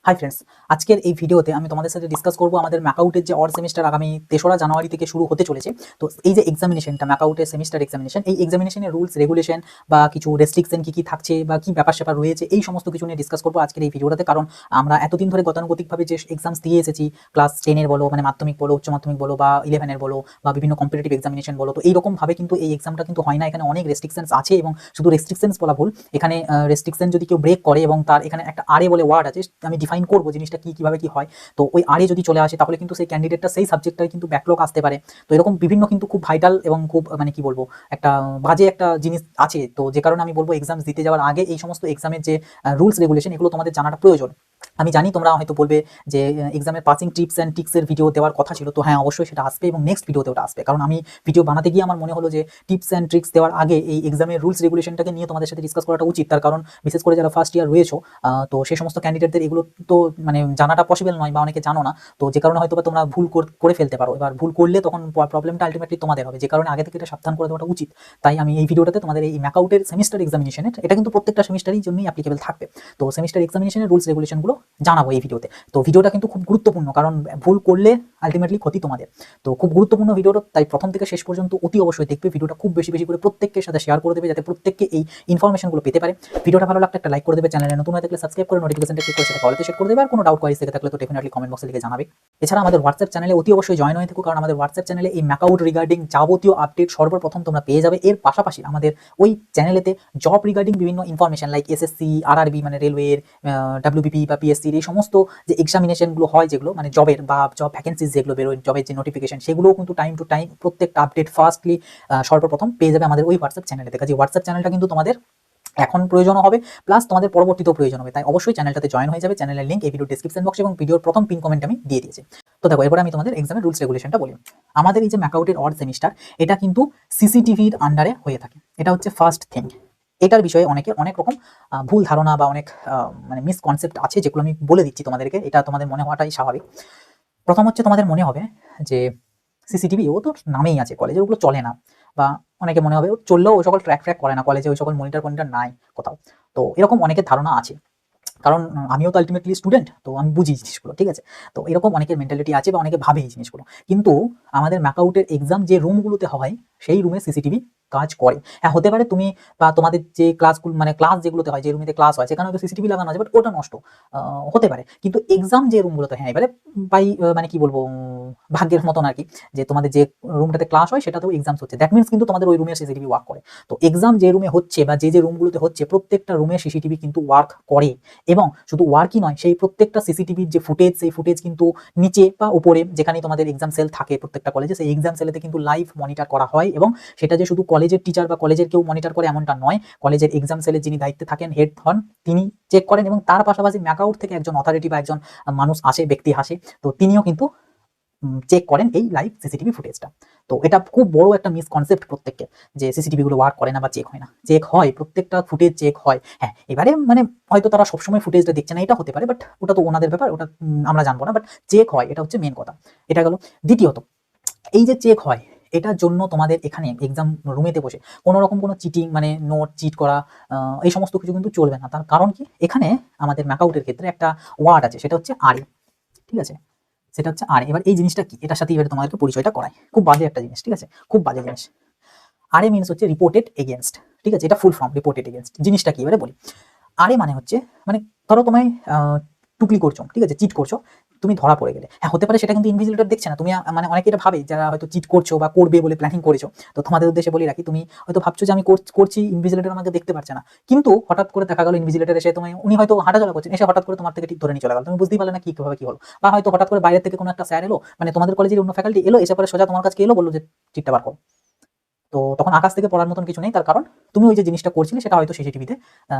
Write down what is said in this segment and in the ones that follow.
Hi friends, আজকের এই ভিডিওতে আমি তোমাদের সাথে ডিসকাস করব আমাদের ম্যাকআউটের যে অড সেমিস্টার আগামী 3রা জানুয়ারি থেকে শুরু হতে চলেছে। তো এই যে এক্সামিনেশনটা ম্যাকআউটের সেমিস্টার এক্সামিনেশন, এই এক্সামিনেশনের রুলস রেগুলেশন বা কিছু রেস্ট্রিকশন কি থাকছে বা কি ব্যাপার রয়েছে, এই সমস্ত কিছু নিয়ে ডিসকাস করবো আজকের এই ভিডিওটাতে। কারণ আমরা এতদিন ধরে গতানুগতিকভাবে যে এক্সামস দিয়ে এসেছি, ক্লাস 10-এর বলো, মানে মাধ্যমিক বলো, উচ্চ মাধ্যমিক বলো, বা 11-এর বলো, বা বিভিন্ন কম্পিটিটিভ এক্সামিনেশন বলো, তো এইরকমভাবে কিন্তু এই এক্সামটা কিন্তু হয় না। এখানে অনেক রেস্ট্রিকশনস আছে, এবং শুধু রেস্ট্রিকশনস বলা ভুল, এখানে রেস্ট্রিকশন যদি কেউ ব্রেক করে এবং তার এখানে একটা আরে বলে ওয়ার্ড আছে, আমি ডিফাইন করবো জিনিসটা কিভাবে কি হয়। তো ওই আরে যদি চলে আসে তাহলে কিন্তু সেই ক্যান্ডিডেটটা সেই সাবজেক্টটাই কিন্তু ব্যাকলগ আসতে পারে। তো এরকম বিভিন্ন কিন্তু খুব ভাইটাল এবং খুব মানে কি বলবো, একটা বাজে একটা জিনিস আছে। তো যে কারণে আমি বলবো এক্সাম দিতে যাওয়ার আগে এই সমস্ত এক্সামের যে রুলস রেগুলেশন, এগুলো তোমাদের জানাটা প্রয়োজন। আমি জানি তোমরা হয়তো বলবে যে এক্সামের পাসিং টিপস অ্যান্ড ট্রিক্সের ভিডিও দেওয়ার কথা ছিল, তো হ্যাঁ অবশ্যই সেটা আসবে এবং নেক্সট ভিডিওতে ওটা আসবে। কারণ আমি ভিডিও বানাতে গিয়ে আমার মনে হলো যে টিপস অ্যান্ড ট্রিক্স দেওয়ার আগে এই এক্সামের রুলস রেগুলেশনটাকে নিয়ে তোমাদের সাথে ডিসকাস করাটা উচিত। তার কারণ বিশেষ করে যারা ফার্স্ট ইয়ার রয়েছো, তো সেই সমস্ত ক্যান্ডিডেটদের এগুলো তো মানে জানাটা পসিবল নয়, বা অনেকে জানো না। তো যে কারণে হয়তো বা তোমরা ভুল করে ফেলতে পারো। এবার ভুল করলে তখন প্রবলেমটা আলটিমেটলি তোমাদের হবে, যে কারণে আগে থেকে এটা সাবধান করে দেওয়াটা উচিত। তাই আমি এই ভিডিওটাতে তোমাদের এই ম্যাকআউটের সেমিস্টার এক্সামিনেশনের, এটা কিন্তু প্রত্যেকটা সেমিস্টারের জন্যই অ্যাপ্লিকেবল থাকবে, তো সেমিস্টার এক্সামিনেশনের রুলস রেগুলেশনগুলো জানাবো এই ভিডিওতে। তো ভিডিওটা কিন্তু খুব গুরুত্বপূর্ণ, কারণ ভুল করলে আলটিমেটলি ক্ষতি তোমাদের। তো খুব গুরুত্বপূর্ণ ভিডিওটা, তাই প্রথম থেকে শেষ পর্যন্ত অতি অবশ্যই দেখবে। ভিডিওটা খুব বেশি করে প্রত্যেকের সাথে শেয়ার করে দেবে, যাতে প্রত্যেককে এই ইনফরমেশনগুলো পেতে পারে। ভিডিওটা ভালো লাগলে একটা লাইক করে দেবে, চ্যানেলে নতুন হয়ে থাকলে সাবস্ক্রাইব করে নোটিফিকেশনটা ক্লিক করে সেটা কলতে সেট করে দেবে। আর কোনো ডাউট কোয়ারিজ থেকে থাকলে তো ডেফিনেটলি কমেন্ট বক্সে লিখে জানাবে। এছাড়া আমাদের হোয়াটসঅ্যাপ চ্যানেলে অতি অবশ্যই জয়েন হয়ে থাকো, কারণ আমাদের হোয়াটসঅ্যাপ চ্যানেলে এই ম্যাকআউট রিগার্ডিং যাবতীয় আপডেট সর্বপ্রথম তোমরা পেয়ে যাবে। এর পাশাপাশি আমাদের ওই চ্যানেলেতে জব রিগার্ডিং বিভিন্ন ইনফরমেশন লাইক এসএসসি, আরআরবি মানে রেলওয়ের, ডাব্লিউবিপি বা পিএসসির এই সমস্ত যে এক্সামিনেশনগুলো হয়, যেগুলো মানে জবের বা জব ভ্যাকেন্সিজ যেগুলো বেরোয়, জবের যে নোটিফিকেশন, সেগুলোও কিন্তু টাইম টু টাইম প্রত্যেকটা আপডেট ফার্স্টলি সর্বপ্রথম পেয়ে যাবে আমাদের ওই হোয়াটসঅ্যাপ চ্যানেলে। কাজে হোয়াটসঅ্যাপ চ্যানেলটা কিন্তু তোমাদের এখন প্রয়োজন হবে, প্লাস তোমাদের পরবর্তীতেও প্রয়োজন হবে। তাই অবশ্যই চ্যানেলটাতে জয়েন হয়ে যাবে। চ্যানেলের লিঙ্ক এই ভিডিও ডেসক্রিপশন বক্স এবং ভিডিওর প্রথম পিন কমেন্ট আমি দিয়ে দিয়েছি। তো দেখো, এরপরে আমি তোমাদের এক্সামের রুলস রেগুলেশনটা বলি। আমাদের এই যে ম্যাকআউটের অড সেমিস্টার, এটা কিন্তু সিসিটিভির আন্ডারে হয়ে থাকে। এটা হচ্ছে ফার্স্ট থিং। এটার বিষয়ে অনেক রকম ভুল ধারণা বা অনেক মানে মিসকনসেপ্ট আছে, যেগুলো আমি বলে দিচ্ছি তোমাদেরকে। এটা তোমাদের মনে হওয়াটাই স্বাভাবিক। প্রথম হচ্ছে, তোমাদের মনে হবে যে সিসিটিভি ও তো নামেই আছে, কলেজে ওগুলো চলে না, বা অনেকে মনে হবে চললেও ওই সকল ট্র্যাক করে না, কলেজে ওই সকল মনিটর নাই কোথাও। তো এরকম অনেকের ধারণা আছে, কারণ আমিও তো আলটিমেটলি স্টুডেন্ট, তো আমি বুঝি জিনিসগুলো, ঠিক আছে। তো এরকম অনেকের মেন্টালিটি আছে বা অনেকে ভাবে এই জিনিসগুলো। কিন্তু আমাদের ম্যাকআউটের এক্সাম যে রুমগুলোতে হয়, সেই রুমে সিসিটিভি কাজ করে। হ্যাঁ, হতে পারে তুমি বা তোমাদের যে ক্লাসগুলো মানে ক্লাস যেগুলোতে হয়, যে রুমেতে ক্লাস হয়, সেখানে হয়তো সিসিটিভি লাগানো আছে, বাট ওটা নষ্ট হতে পারে। কিন্তু এক্সাম যে রুমগুলোতে, হ্যাঁ এবারে বাই মানে কি বলবো, ভাগ্যের মতন আর কি, যে তোমাদের যে রুমটাতে ক্লাস হয় সেটাতেও এক্সাম হচ্ছে, দ্যাট মিনস কিন্তু তোমাদের ওই রুমে সিসিটিভি ওয়ার্ক করে। তো এক্সাম যে রুমে হচ্ছে বা যে রুমগুলোতে হচ্ছে, প্রত্যেকটা রুমে সিসিটিভি কিন্তু ওয়ার্ক করে। এবং শুধু ওয়ার্কই নয়, সেই প্রত্যেকটা সিসিটিভির যে ফুটেজ, সেই ফুটেজ কিন্তু নিচে বা উপরে যেখানে তোমাদের এক্সাম সেল থাকে প্রত্যেকটা কলেজে, সেই এক্সাম সেলেতে কিন্তু লাইভ মনিটর করা হয়। এবং সেটা যে শুধু কলেজের টিচার বা কলেজের কেউ মনিটর করে এমনটা নয়, কলেজের এক্সাম সেলের যিনি দায়িত্বে থাকেন, হেড হন, তিনি চেক করেন। এবং তার পাশাপাশি ম্যাকআউট থেকে একজন অথরিটি বা একজন মানুষ আসে, ব্যক্তি আসে, তো তিনিও কিন্তু চেক করেন এই লাইভ সিসিটিভি ফুটেজটা। তো এটা খুব বড় একটা মিসকনসেপ্ট প্রত্যেককে, যে সিসিটিভি গুলো ওয়ার্ক করে না বা চেক হয় না। চেক হয়, প্রত্যেকটা ফুটেজ চেক হয়। হ্যাঁ, এবারে মানে হয়তো তারা সবসময় ফুটেজটা দেখছে না, এটা হতে পারে, বাট ওটা তো ওনাদের ব্যাপার, ওটা আমরা জানবো না। বাট চেক হয়, এটা হচ্ছে মেন কথা। এটা গেল। দ্বিতীয়ত, এই যে চেক হয়, এটার জন্য তোমাদের এখানে এক্সাম রুমেতে বসে কোনো রকম কোনো চিটিং মানে নোট চিট করা, এই সমস্ত কিছু কিন্তু চলবে না। তার কারণ কি, এখানে আমাদের ম্যাকআউটের ক্ষেত্রে একটা ওয়ার্ড আছে, সেটা হচ্ছে আরই, ঠিক আছে। সেটা হচ্ছে আরে। এবার এই জিনিসটা কি, এটার সাথে এবার তোমাদেরকে পরিচয়টা করাই। খুব বাজে একটা জিনিস, ঠিক আছে, খুব বাজে জিনিস। আরে মিনস হচ্ছে রিপোর্টেড এগেনস্ট, ঠিক আছে। এটা ফুল ফর্ম, রিপোর্টেড এগেনস্ট। জিনিসটা কি এবারে বলি। আরে মানে হচ্ছে, মানে ধরো তোমায় টুকলি করছো, ঠিক আছে, চিট করছো, তুমি ধরা পড়ে গেলে, হ্যাঁ হতে পারে সেটা কিন্তু ইনভিজিলেটর দেখছে না, তুমি মানে অনেকে এটা ভাবে যারা হয়তো চিট করছো বা করবে বলে প্ল্যানিং করেছো। তো তোমাদের উদ্দেশ্যে বলে রাখি, তুমি হয়তো ভাবছো যে আমি করছি, ইনভিজিলেটর আমাকে দেখতে পারছে না, কিন্তু হঠাৎ করে দেখা গেল ইনভিজিলেটর এসে, তুমি উনি হয়তো হাঁটাচলা করছেন, এসে হঠাৎ করে তোমার থেকে ঠিক ধরে নিয়ে চলে গেল, তুমি বুঝতেই পারলে না কি কিভাবে কি হলো। বা হয়তো হঠাৎ করে বাইরে থেকে কোনো একটা স্যার এলো, মানে তোমাদের কলেজের অন্য ফ্যাকাল্টি এলো, এসে পরে সোজা তোমার কাছে এলো, বললো যে চিটটা বার করো। তো তখন আকাশ থেকে পড়ার মতন কিছু নেই, তার কারণ তুমি ওই যে জিনিসটা করছিলে সেটা হয়তো সিসিটিভিতে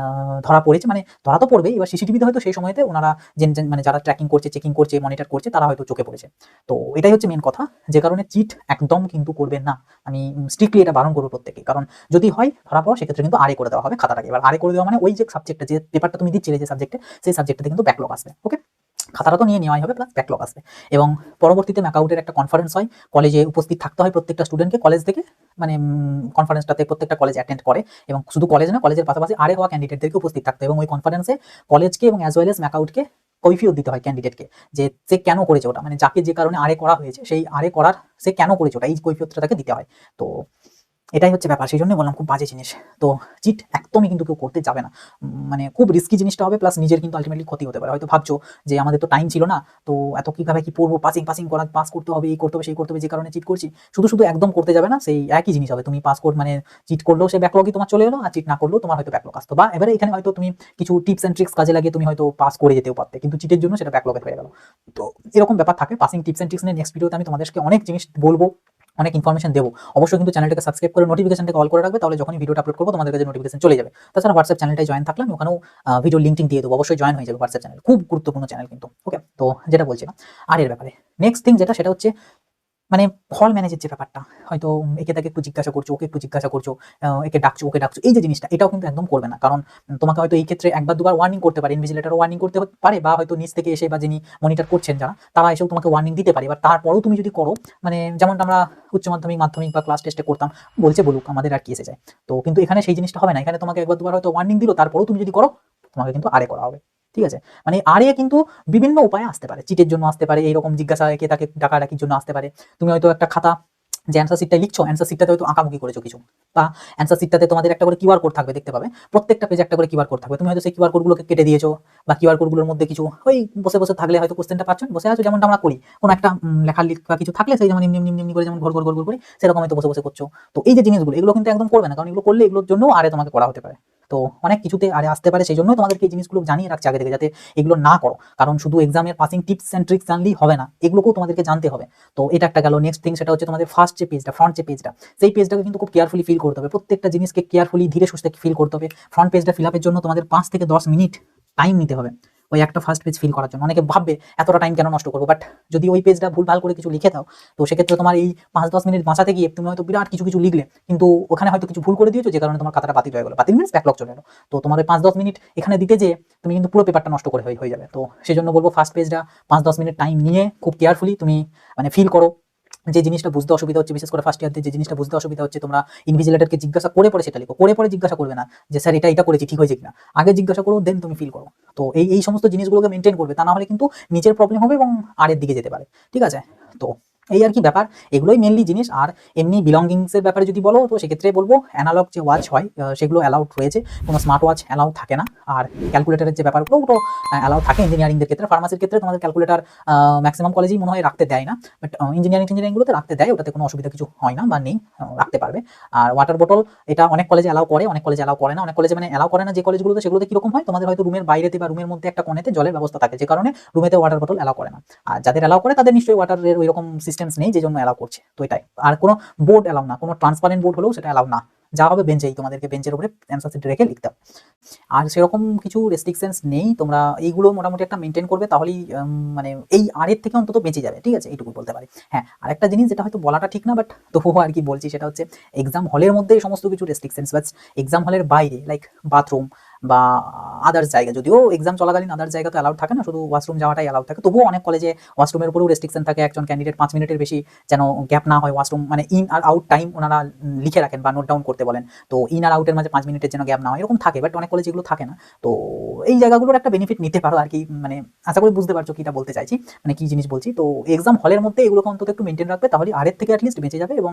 ধরা পড়েছে, মানে ধরা তো পড়বে। এবার সিসিটিভিতে হয়তো সেই সময়তে ওনারা মানে যারা ট্র্যাকিং করছে, চেকিং করছে, মনিটর করছে, তারা হয়তো চোখে পড়েছে। তো এটাই হচ্ছে মেন কথা, যে কারণে চিট একদম কিন্তু করবেন না। আমি স্ট্রিক্টলি এটা বারণ করবো প্রত্যেককে, কারণ যদি হয় ধরা পড়ো, সেক্ষেত্রে কিন্তু আরে করে দেওয়া হবে খাতাটাকে। এবার আরে করে দেওয়া মানে ওই যে সাবজেক্টটা, যে পেপারটা তুমি দিচ্ছিলে যে সাবজেক্টে, সেই সাবজেক্টে কিন্তু ব্যাকলগ আসবে। ওকে, খাতাটা তো নিয়ে নেওয়াই হবে, প্লাস ব্যাকলগ আসবে। এবং পরবর্তীতে ম্যাকআউটের একটা কনফারেন্স হয়, কলেজে উপস্থিত থাকতে হয় প্রত্যেকটা স্টুডেন্টকে, কলেজ থেকে মানে কনফারেন্সটাতে প্রত্যেকটা কলেজ অ্যাটেন্ড করে, এবং শুধু কলেজ না, কলেজের পাশাপাশি আরে হওয়া ক্যান্ডিডেটদেরকে উপস্থিত থাকতে হয়, এবং ওই কনফারেন্সে কলেজকে এবং অ্যাজ ওয়েল এস ম্যাকআউটকে কৈফিয়ত দিতে হয় ক্যান্ডিডেটকে, যে সে কেন করেছে ওটা, মানে যাকে যে কারণে আরে করা হয়েছে সেই আরে করার সে কেন করেছে ওটা, এই কৈফিয়তটা তাকে দিতে হয়। তো এটাই হচ্ছে ব্যাপার, সেই জন্যই বললাম খুব বাজে জিনিস। তো চিট একদমই কিন্তু কেউ করতে যাবে না, মানে খুব রিস্কি জিনিসটা হবে, প্লাস নিজের কিন্তু আলটিমেটলি ক্ষতি হতে পারে। হয়তো ভাবছো যে আমাদের তো টাইম ছিল না, তো এত কিভাবে কি পড়বো, পাসিং করা, পাস করতে হবে, এই করতে হবে সেই করতে হবে, যে কারণে চিট করছি। শুধু শুধু একদম করতে যাবে না, সেই একই জিনিস হবে, তুমি পাস মানে চিট করলেও সে ব্যাকলগই তোমার চলে এলো, আর চিট না করলেও তোমার হয়তো ব্যাকলগ আসতো, বা এবারে এখানে হয়তো তুমি কিছু টিপস অ্যান্ড ট্রিক্স কাজে লাগিয়ে তুমি হয়তো পাস করে যেতেও পারতে, কিন্তু চিটের জন্য সেটা ব্যাকলগে হয়ে গেল। তো এরকম ব্যাপার থাকে। পাসিং টিপস অ্যান্ড ট্রিক্স নিয়ে নেক্সট ভিডিওতে আমি তোমাদেরকে অনেক জিনিস বলবো, অনেক ইনফরমেশন দেবো। অবশ্যই কিন্তু চ্যানেলটাকে সাবস্ক্রাইব করে নোটিফিকেশনটাকে অল করে রাখবে, তাহলে যখনই ভিডিওটা আপলোড করবো তোমাদের কাছে নোটিফিকেশন চলে যাবে। তাছাড়া হোয়াটসঅ্যাপ চ্যানেলটাই জয়েন থাকলাম, ওখানেও ভিডিও লিঙ্কিং দিয়ে দেবো, অবশ্যই জয়েন হয়ে যাবে হোয়াটসঅ্যাপ চ্যানেল, খুব গুরুত্বপূর্ণ চ্যানেল কিন্তু। ওকে, তো যেটা বলছিলাম আর এর ব্যাপারে, নেক্সট থিং যেটা, সেটা হচ্ছে মানে হল ম্যানেজের যে ব্যাপারটা, হয়তো একে তাকে একটু জিজ্ঞাসা করছো, ওকে একটু জিজ্ঞাসা করছো, একে ডাকছো, ওকে ডাকছো, এই যে জিনিসটা, এটাও কিন্তু একদম করবে না। কারণ তোমাকে হয়তো এই ক্ষেত্রে একবার দুবার ওয়ার্নিং করতে পারে, ইনভিজিলেটরও ওয়ার্নিং করতে পারে, বা হয়তো নিচ থেকে এসে বা যিনি মনিটর করছেন যারা, তারা এসেও তোমাকে ওয়ার্নিং দিতে পারে। এবার তারপরেও তুমি যদি করো, মানে যেমনটা আমরা উচ্চ মাধ্যমিক, মাধ্যমিক বা ক্লাস টেস্টে করতাম, বলছে বলুক, আমাদের আর কি এসে যায়। তো কিন্তু এখানে সেই জিনিসটা হবে না, এখানে তোমাকে একবার দুবার হয়তো ওয়ার্নিং দিল, তারপরেও তুমি যদি করো, তোমাকে কিন্তু আরে করা হবে। ঠিক আছে, মানে আরে কিন্তু বিভিন্ন উপায়ে আসতে পারে, চিটের জন্য আসতে পারে, এইরকম জিজ্ঞাসা একে তাকে ডাকাডাকির জন্য আসতে পারে। তুমি হয়তো একটা খাতা যে অ্যান্সার শিটটা লিখছো, অ্যান্সার শিটটাতে হয়তো আঁকাবুকি করেছো কিছু, বা অ্যান্সার শিটটাতে তোমাদের একটা করে কিউআর কোড থাকবে, দেখতে পাবে প্রত্যেকটা পেজে একটা করে কিউআর কোড থাকবে, তুমি হয়তো সেই কিউআর কোডগুলোকে কেটে দিয়েছো, বা কিউআর কোডগুলোর মধ্যে কিছু ওই বসে বসে থাকলে হয়তো কোশ্চেনটা পাচ্ছ, বসে আছো যেমনটা আমরা করি, কোনো একটা লেখার লিখা কিছু থাকলে সেই যেমন এমনি এমনি এমনি করে যেমন ঘর ঘর ঘর ঘর করি, সেরকম হয়তো বসে বসে করছো। তো এই যে জিনিসগুলো, এগুলো কিন্তু একদম করবে না, কারণ এগুলো করলে এগুলোর জন্য আরে তোমাকে করা হতে পারে। তো অনেক কিছুতে আরে আসতে পারে, সেই জন্যই তোমাদেরকে এই জিনিসগুলো জানিয়ে রাখছে আগে থেকে, যাতে এগুলো না করো। কারণ শুধু এক্সামের পাসিং টিপস অ্যান্ড ট্রিক্স জানলেই হবে না, এগুলোকেও তোমাদেরকে জানতে হবে। তো এটা একটা গেল। নেক্সট থিং সেটা হচ্ছে তোমাদের ফার্স্ট যে পেজটা, ফ্রন্ট যে পেজটা, সেই পেজটাকে কিন্তু খুব কেয়ারফুলি ফিল করতে হবে, প্রত্যেকটা জিনিসকে কেয়ারফুলি ধীরে সুস্থে ফিল করতে হবে। ফ্রন্ট পেজটা ফিল আপের জন্য তোমাদের 5 থেকে 10 মিনিট টাইম নিতে হবে ওই একটা ফার্স্ট পেজ ফিল করার জন্য। অনেকে ভাববে এতটা টাইম কেন নষ্ট করবো, বাট যদি ওই পেজটা ভুলভাল করে কিছু লিখে দাও, তো সেক্ষেত্রে তোমার এই 5-10 মিনিট বাঁচাতে গিয়ে তুমি হয়তো বিরাট কিছু কিছু লিখলে, কিন্তু ওখানে হয়তো কিছু ভুল করে দিয়েছো, যে কারণে তোমার খাতাটা বাতিল হয়ে গেলো, বাতিল মিনস ব্যাকলগ চলে এলো। তো তোমার ওই 5-10 মিনিট এখানে দিতে যে তুমি কিন্তু পুরো পেপারটা নষ্ট করে হয়ে যাবে। তো সেই জন্য বলবো ফার্স্ট পেজটা 5-10 মিনিট টাইম নিয়ে খুব কেয়ারফুলি তুমি মানে ফিল করো। যে জিনিসটা বুঝতে অসুবিধা হচ্ছে, বিশেষ করে ফার্স্ট ইয়ারতে যে জিনিসটা বুঝতে অসুবিধা হচ্ছে, তোমরা ইনভিজিলেটরকে জিজ্ঞাসা করে পরে সেটা লিখো, করে পরে জিজ্ঞাসা করবে না যে স্যার এটা করেছি ঠিক হয়েছে কিনা, আগে জিজ্ঞাসা করো, দেন তুমি ফিল করো। তো এই সমস্ত জিনিসগুলোকে মেনটেন করবে, তা না হলে কিন্তু নিজের প্রবলেম হবে এবং আরের দিকে যেতে পারে। ঠিক আছে, তো এই আর কি ব্যাপার, এগুলোই মেনলি জিনিস। আর এমনি বিলঙ্গিংসের ব্যাপারে যদি বলো, তো সেক্ষেত্রে বলবো অ্যানালগ যে ওয়াচ হয় সেগুলো অ্যালাউড রয়েছে, কোনো স্মার্ট ওয়াচ অ্যালাউড থাকে না। আর ক্যালকুলেটারের যে ব্যাপারগুলো ওগুলো অ্যালাউড থাকে ইঞ্জিনিয়ারিংদের ক্ষেত্রে। ফার্মাসির ক্ষেত্রে তোমাদের ক্যালকুলেটার ম্যাক্সিমাম কলেজেই মনে হয় রাখতে দেয় না, বাট ইঞ্জিনিয়ারিংগুলোতে রাখতে দেয়, ওটাতে কোনো অসুবিধা কিছু হয় না বা নেই, রাখতে পারবে। আর ওয়াটার বোতল এটা অনেক কলেজে অ্যালাউ করে, অনেক কলেজে অ্যালাউ করে না। অনেক কলেজে মানে অ্যালাউ করে না যে কলেজগুলোতে, সেগুলোতে কিরকম হয়, তোমাদের হয়তো রুমের বাইরেতে বা রুমের মধ্যে একটা কোণেতে জলের ব্যবস্থা থাকে, যে কারণে রুমেতে ওয়াটার বোতল অ্যালাউ করে না। আর যাদের অ্যালাউ করে তাদের নিশ্চয়ই ওয়াটারের ওই রকম সিস্টেমস নেই, যে জন্য অ্যালাউ করছে। তো এটাই। আর কোনো বোর্ড অ্যালাউ না, কোনো ট্রান্সপারেন্ট বোর্ড হলেও সেটা অ্যালাউ না, যা হবে বেঞ্চেই, তোমাদেরকে বেঞ্চের উপরে অ্যান্সার শিট রেখে লিখতে হবে। আর সেরকম কিছু রেস্ট্রিকশনস নেই, তোমরা এইগুলো মোটামুটি একটা মেনটেন করবে, তাহলেই মানে এই আরের থেকে অন্তত বেঁচে যাবে। ঠিক আছে, এইটুকু বলতে পারি। হ্যাঁ, আরেকটা জিনিস যেটা হয়তো বলাটা ঠিক না, বাট তবুও আর কি বলছি, সেটা হচ্ছে এক্সাম হলের মধ্যে এই সমস্ত কিছু রেস্ট্রিকশনস, বাট এক্সাম হলের বাইরে লাইক বাথরুম বা আদার্স জায়গা, যদিও এক্সাম চলাকালীন আদার্স জায়গা তো অ্যালাউড থাকে না, শুধু ওয়াশরুম যাওয়াটাই অ্যালাউড থাকে, তবুও অনেক কলেজে ওয়াশরুমের উপরেও রেস্ট্রিকশন থাকে। একজন ক্যান্ডিডেট 5 মিনিটের বেশি যেন গ্যাপ না হয় ওয়াশরুম, মানে ইন আর আউট টাইম ওনারা লিখে রাখেন বা নোট ডাউন করতে বলেন। তো ইন আর আউটের মাঝে 5 মিনিটের যেন গ্যাপ না হয়, এরকম থাকে, বাট অনেক কলেজে এগুলো থাকে না। তো এই জায়গাগুলোর একটা বেনিফিট নিতে পারো আর কি, মানে আশা করি বুঝতে পারছো কিটা বলতে চাইছি, মানে কি জিনিস বলছি। তো এক্সাম হলের মধ্যে এগুলোকে অন্তত একটু মেনটেন রাখবে, তাহলে আরের থেকে অ্যাটলিস্ট বেঁচে যাবে। এবং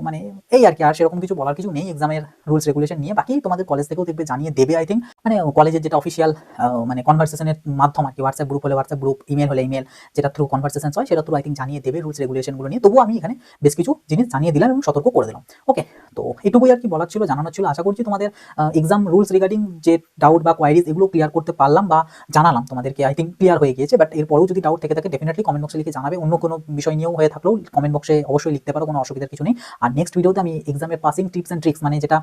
মানে এই আর কি, আর সেরকম কিছু বলার কিছু নেই এক্সামের রুলস রেগুলেশন নিয়ে। বাকি তোমাদের কলেজ থেকেও দেখবে জানিয়ে দেবে, আই থিঙ্ক, মানে কলেজের যেটা অফিসিয়াল মানে কনভারসেশনের মাধ্যম আর কি, হোয়াটসঅ্যাপ গ্রুপ হলে হোয়াটসঅ্যাপ গ্রুপ, ইমেল হলে ইমেল, যেটা থ্রু কনভারসেশন হয় সেটা থ্রু আই থিঙ্ক জানিয়ে দেবে রুলস রেগুলেশনগুলো নিয়ে। তবুও আমি এখানে বেশ কিছু জিনিস জানিয়ে দিলাম এবং সতর্ক করে দিলাম। ওকে, তো এটুকুই আর কি বলার ছিল, জানানোর ছিল। আশা করছি তোমাদের এক্সাম রুলস রিগার্ডিং যে ডাউট বা কোয়ারিজ, এগুলো ক্লিয়ার করতে পারলাম বা জানালাম তোমাদেরকে, আই থিঙ্ক ক্লিয়ার হয়ে গিয়েছে। বাট এরপরেও যদি ডাউট থেকে থাকে ডেফিনেটলি কমেন্ট বক্সে লিখে জানাবে। অন্য কোনো বিষয় নিয়েও হয়ে থাকলেও কমেন্ট বক্সে অবশ্যই লিখতে পারো, কোনো অসুবিধার কিছু নেই। আর নেক্সট ভিডিওতে আমি এক্সামের পাসিং টিপস অ্যান্ড ট্রিক্স, মানে যেটা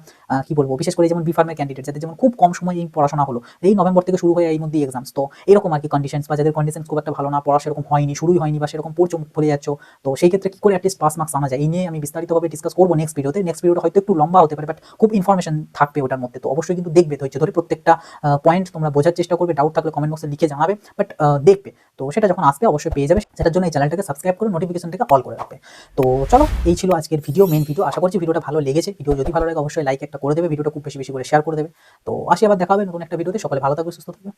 কি বলবো, বিশেষ করে যেমন বি ফার্মের ক্যান্ডিডেট যাদের যেমন খুব কম কম সময় এই পড়াশোনা হলো, এই নভেম্বর থেকে শুরু হয়ে এই মধ্যে এক্সামস, তো এরকম আর কি কন্ডিশনস, বা যাদের কন্ডিশনস খুব একটা ভালো না, পড়া সেরকম হয়নি, শুরুই হয়নি, বা সেরকম পড়ছো মুখ ভুলে যাচ্ছ, তো সেই ক্ষেত্রে কি করে অ্যাটলিস্ট পাস মার্কস আনা যায়, এই নিয়ে আমি বিস্তারিতভাবে ডিসকাস করবো নেক্সট ভিডিওতে। নেক্সট ভিডিওটা হয়তো একটু লম্বা হতে পারে, বাট খুব ইনফরমেশন থাকবে ওটার মধ্যে, তো অবশ্যই কিন্তু দেখবে ধৈর্য ধরে প্রত্যেকটা পয়েন্ট তোমরা বোঝার চেষ্টা করবে। ডাউট থাকলে কমেন্ট বক্সে লিখে জানাবে, বাট দেখবে, তো সেটা যখন আসবে অবশ্যই পেয়ে যাবে। সেটার জন্য এই চ্যানেলটাকে সাবস্ক্রাইব করে নোটিফিকেশনটাকে অল করে রাখবে। তো চলো, এই ছিল আজকের ভিডিও, মেন ভিডিও। আশা করছি ভিডিওটা ভালো লেগেছে। ভিডিও যদি ভালো লাগে অবশ্যই লাইক একটা করে দেবে, ভিডিওটা খুব বেশি বেশি করে শেয়ার করে দেবে। তো আসি, আবার দেখা হবে নতুন একটা ভিডিওতে। সকলে ভালো থাকবে, সুস্থ থাকবে।